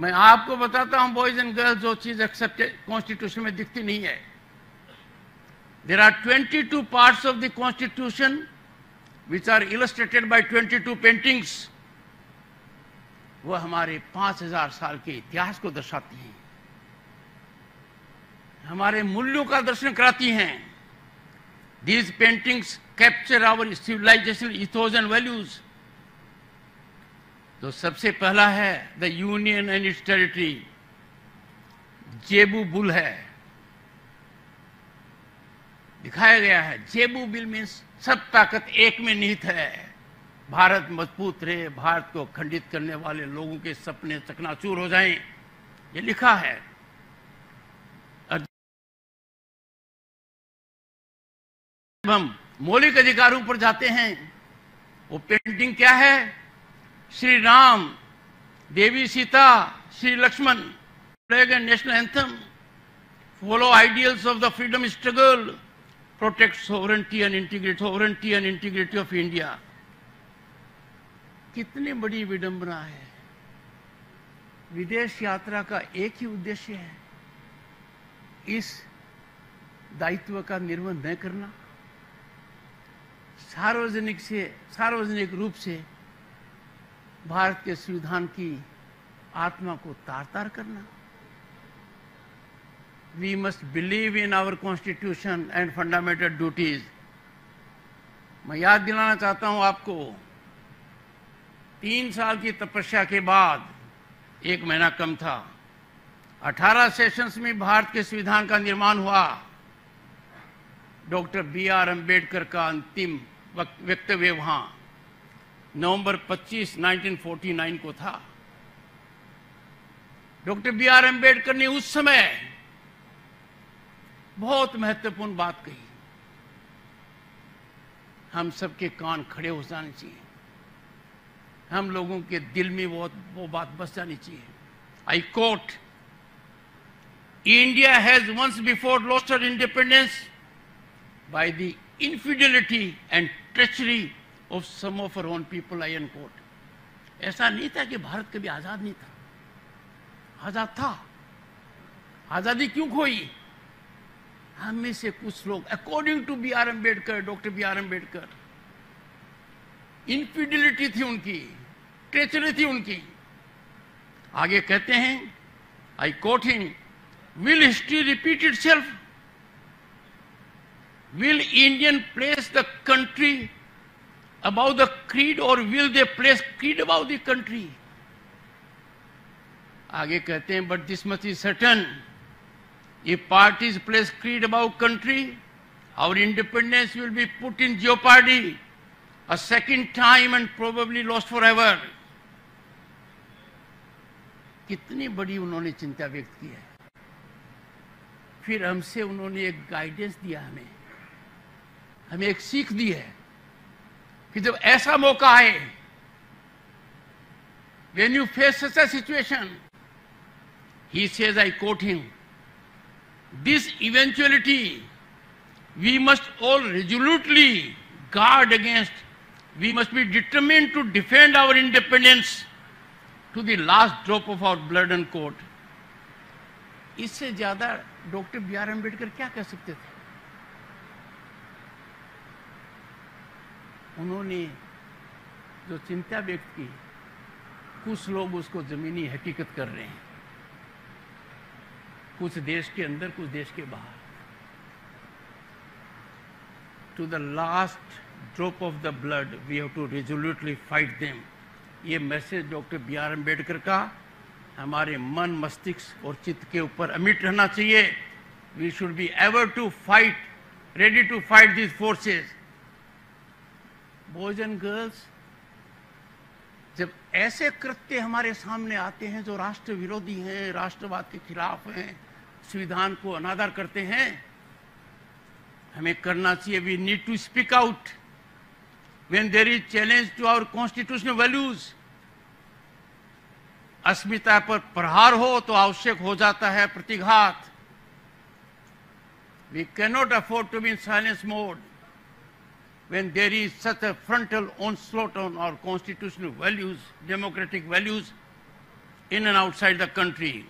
मैं आपको बताता हूं बॉयज एंड गर्ल्स, जो चीज एक्सेप्टेड कॉन्स्टिट्यूशन में दिखती नहीं है। There are 22 parts of the constitution which are illustrated by 22 paintings. वह हमारे 5000 साल के इतिहास को दर्शाती हैं, हमारे मूल्यों का दर्शन कराती हैं। These paintings capture our civilizational ethos and values. तो सबसे पहला है the union and it's territory, जेबू बुल है, दिखाया गया है। जेबू बिल मीन्स सब ताकत एक में निहित है, भारत मजबूत रहे, भारत को खंडित करने वाले लोगों के सपने चकनाचूर हो जाएं, ये लिखा है। जब हम मौलिक अधिकारों पर जाते हैं, वो पेंटिंग क्या है? Shri Ram, Devi Sita, Shri Lakshman, flag and national anthem, follow ideals of the freedom struggle, protect sovereignty and integrity of India. कितनी बड़ी विडंबना है। विदेश यात्रा का एक ही उद्देश्य है, इस दायित्व का निर्वहन न करना, सार्वजनिक रूप से भारत के संविधान की आत्मा को तार तार करना। We must believe in our constitution and fundamental duties. मैं याद दिलाना चाहता हूं आपको, 3 साल की तपस्या के बाद, 1 महीना कम था, 18 सेशंस में भारत के संविधान का निर्माण हुआ। Doctor B.R. अम्बेडकर का अंतिम वक्तव्य वहां नवंबर 25, 1949 को था। Doctor B.R. अम्बेडकर ने उस समय बहुत महत्वपूर्ण बात कही। हम सबके कान खड़े हो जाने चाहिए, हम लोगों के दिल में वो बात बस जानी चाहिए। I quote, India has once before lost her independence by the infidelity and treachery of some of our own people, I unquote. ऐसा नहीं था कि भारत कभी आजाद नहीं था, आजाद था। आजादी क्यों खोई? हम में से कुछ लोग, according to B.R. Ambedkar, doctor B.R. Ambedkar, infidelity थी उनकी, ट्रेचरी थी उनकी। आगे कहते हैं, I quote him, will history repeat itself? Will Indian place the country above the creed, or will they place creed above the country? आगे कहते हैं, but this much is certain, if parties place creed above country, our independence will be put in jeopardy a second time and probably lost forever. कितनी बड़ी उन्होंने चिंता व्यक्त की है। फिर हमसे उन्होंने एक गाइडेंस दिया, हमें एक सीख दी है कि जब ऐसा मौका आए, when you face such a situation, he says, I quote him, this eventuality we must all resolutely guard against. We must be determined to defend our independence to the last drop of our blood and quote. इससे ज्यादा doctor B.R. Ambedkar क्या कह सकते थे? उन्होंने जो चिंता व्यक्त की, कुछ लोग उसको जमीनी हकीकत कर रहे हैं, कुछ देश के अंदर, कुछ देश के बाहर। To the last drop of the blood we have to resolutely fight them. ये मैसेज डॉक्टर B.R. अम्बेडकर का हमारे मन, मस्तिष्क और चित्त के ऊपर अमिट रहना चाहिए। We should be ever to fight, ready to fight this forces. Boys and girls, जब ऐसे कृत्य हमारे सामने आते हैं जो राष्ट्र विरोधी हैं, राष्ट्रवाद के खिलाफ हैं, संविधान को अनादर करते हैं, हमें करना चाहिए, we need to speak out when there is challenge to our constitutional values. अस्मिता पर प्रहार हो तो आवश्यक हो जाता है प्रतिघात। We can not afford to be in silence mode when there is such a frontal onslaught on our constitutional values, democratic values, in and outside the country,